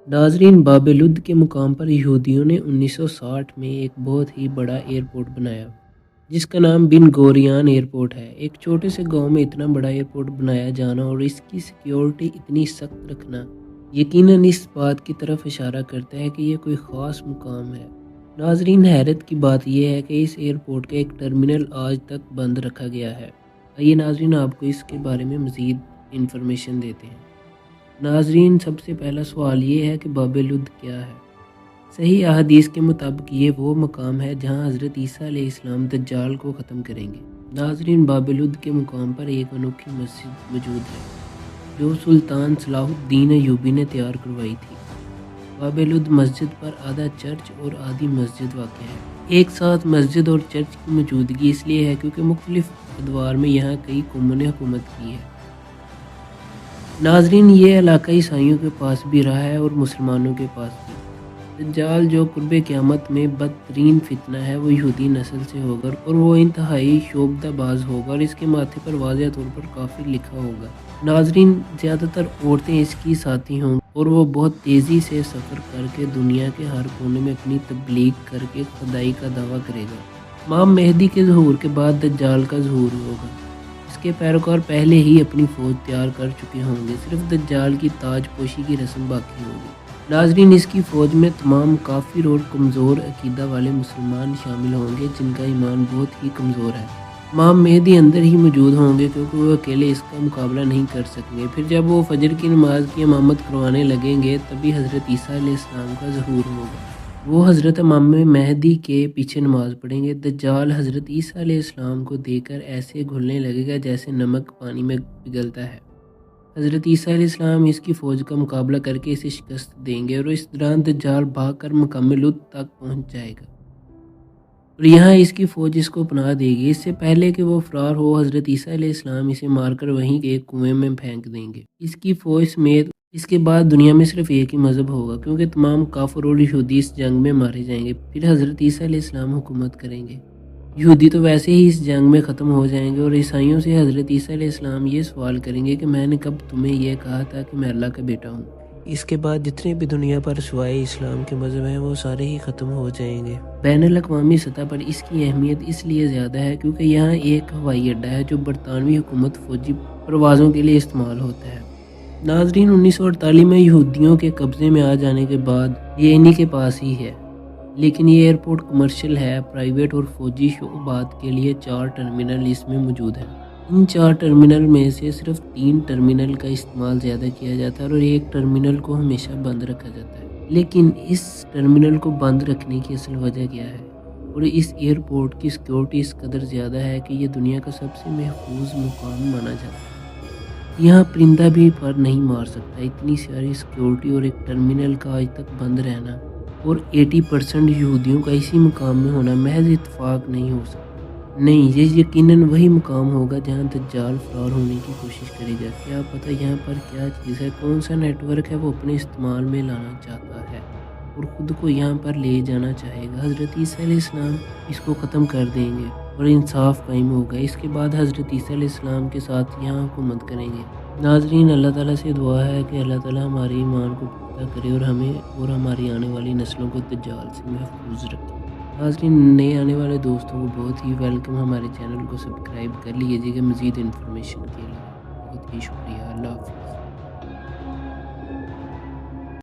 ناظرین، باب لد کے مقام پر یہودیوں نے 1960 میں ایک بہت ہی بڑا ایئرپورٹ بنایا جس کا نام بن گوریان ایئرپورٹ ہے۔ ایک چھوٹے سے گاؤں میں اتنا بڑا ایئرپورٹ بنایا جانا اور اس کی سیکیورٹی اتنی سخت رکھنا یقیناً اس بات کی طرف اشارہ کرتا ہے کہ یہ کوئی خاص مقام ہے۔ ناظرین، حیرت کی بات یہ ہے کہ اس ایئرپورٹ کا ایک ٹرمینل آج تک بند رکھا گیا ہے۔ آئیے ناظرین، آپ کو اس کے بارے میں مزید انفارمیشن دیتے ہیں۔ ناظرین، سب سے پہلا سوال یہ ہے کہ باب لد کیا ہے؟ صحیح احادیث کے مطابق یہ وہ مقام ہے جہاں حضرت عیسیٰ علیہ السلام دجال کو ختم کریں گے۔ ناظرین، باب لد کے مقام پر ایک انوکھی مسجد موجود ہے جو سلطان صلاح الدین ایوبی نے تیار کروائی تھی۔ باب لد مسجد پر آدھا چرچ اور آدھی مسجد واقع ہے۔ ایک ساتھ مسجد اور چرچ کی موجودگی اس لیے ہے کیونکہ مختلف ادوار میں یہاں کئی قوموں نے حکومت کی ہے۔ ناظرین، یہ علاقہ عیسائیوں کے پاس بھی رہا ہے اور مسلمانوں کے پاس بھی۔ دجال جو قرب قیامت میں بدترین فتنہ ہے وہ یہودی نسل سے ہوگا اور وہ انتہائی شعبدہ باز ہوگا اور اس کے ماتھے پر واضح طور پر کافر لکھا ہوگا۔ ناظرین، زیادہ تر عورتیں اس کی ساتھی ہوں گی اور وہ بہت تیزی سے سفر کر کے دنیا کے ہر کونے میں اپنی تبلیغ کر کے خدائی کا دعویٰ کرے گا۔ امام مہدی کے ظہور کے بعد دجال کا ظہور ہوگا۔ اس کے پیروکار پہلے ہی اپنی فوج تیار کر چکے ہوں گے، صرف دجال کی تاج پوشی کی رسم باقی ہوگی۔ ناظرین، اس کی فوج میں تمام کافر اور کمزور عقیدہ والے مسلمان شامل ہوں گے جن کا ایمان بہت ہی کمزور ہے۔ امام مہدی اندر ہی موجود ہوں گے کیونکہ وہ اکیلے اس کا مقابلہ نہیں کر سکیں گے۔ پھر جب وہ فجر کی نماز کی امامت کروانے لگیں گے تبھی حضرت عیسیٰ علیہ السلام کا ظہور ہوگا۔ وہ حضرت امام مہدی کے پیچھے نماز پڑھیں گے۔ دجال حضرت عیسیٰ علیہ السلام کو دیکھ کر ایسے گھلنے لگے گا جیسے نمک پانی میں پگھلتا ہے۔ حضرت عیسیٰ علیہ السلام اس کی فوج کا مقابلہ کر کے اسے شکست دیں گے اور اس دوران دجال بھاگ کر مقام لد تک پہنچ جائے گا اور یہاں اس کی فوج اس کو پناہ دے گی۔ اس سے پہلے کہ وہ فرار ہو، حضرت عیسیٰ علیہ السلام اسے مار کر وہیں کے ایک کنویں میں پھینک دیں گے۔ اس کی فوج سمیت اس کے بعد دنیا میں صرف ایک ہی مذہب ہوگا کیونکہ تمام کافر اور یہودی اس جنگ میں مارے جائیں گے۔ پھر حضرت عیسیٰ علیہ السلام حکومت کریں گے۔ یہودی تو ویسے ہی اس جنگ میں ختم ہو جائیں گے اور عیسائیوں سے حضرت عیسیٰ علیہ السلام یہ سوال کریں گے کہ میں نے کب تمہیں یہ کہا تھا کہ میں اللہ کا بیٹا ہوں۔ اس کے بعد جتنے بھی دنیا پر سوائے اسلام کے مذہب ہیں وہ سارے ہی ختم ہو جائیں گے۔ بین الاقوامی سطح پر اس کی اہمیت اس لیے زیادہ ہے کیونکہ یہاں ایک ہوائی اڈہ ہے جو برطانوی حکومت فوجی پروازوں کے لیے استعمال ہوتا ہے۔ ناظرین، 1948 میں یہودیوں کے قبضے میں آ جانے کے بعد یہ انہی کے پاس ہی ہے، لیکن یہ ایئرپورٹ کمرشل ہے۔ پرائیویٹ اور فوجی شعبات کے لیے 4 ٹرمینل اس میں موجود ہیں۔ ان 4 ٹرمینل میں سے صرف 3 ٹرمینل کا استعمال زیادہ کیا جاتا ہے اور ایک ٹرمینل کو ہمیشہ بند رکھا جاتا ہے۔ لیکن اس ٹرمینل کو بند رکھنے کی اصل وجہ کیا ہے؟ اور اس ایئرپورٹ کی سیکیورٹی اس قدر زیادہ ہے کہ یہ دنیا کا سب سے محفوظ مقام مانا جاتا ہے۔ یہاں پرندہ بھی پر نہیں مار سکتا۔ اتنی ساری سیکیورٹی اور ایک ٹرمینل کا آج تک بند رہنا اور 80% یہودیوں کا اسی مقام میں ہونا محض اتفاق نہیں ہو سکتا۔ نہیں، یہ یقیناً وہی مقام ہوگا جہاں دجال فرار ہونے کی کوشش کرے گا۔ کیا پتہ یہاں پر کیا چیز ہے، کون سا نیٹ ورک ہے وہ اپنے استعمال میں لانا چاہتا ہے اور خود کو یہاں پر لے جانا چاہے گا۔ حضرت عیسیٰ علیہ السلام اس کو ختم کر دیں گے اور انصاف قائم ہوگا۔ اس کے بعد حضرت عیسیٰ علیہ السلام کے ساتھ یہاں حکومت کریں گے۔ ناظرین، اللہ تعالیٰ سے دعا ہے کہ اللہ تعالیٰ ہمارے ایمان کو پختہ کرے اور ہمیں اور ہماری آنے والی نسلوں کو دجال سے محفوظ رکھے۔ ناظرین، نئے آنے والے دوستوں کو بہت ہی ویلکم۔ ہمارے چینل کو سبسکرائب کر لیجیے گا مزید انفارمیشن کے لیے۔ بہت ہی شکریہ۔ اللہ حافظ۔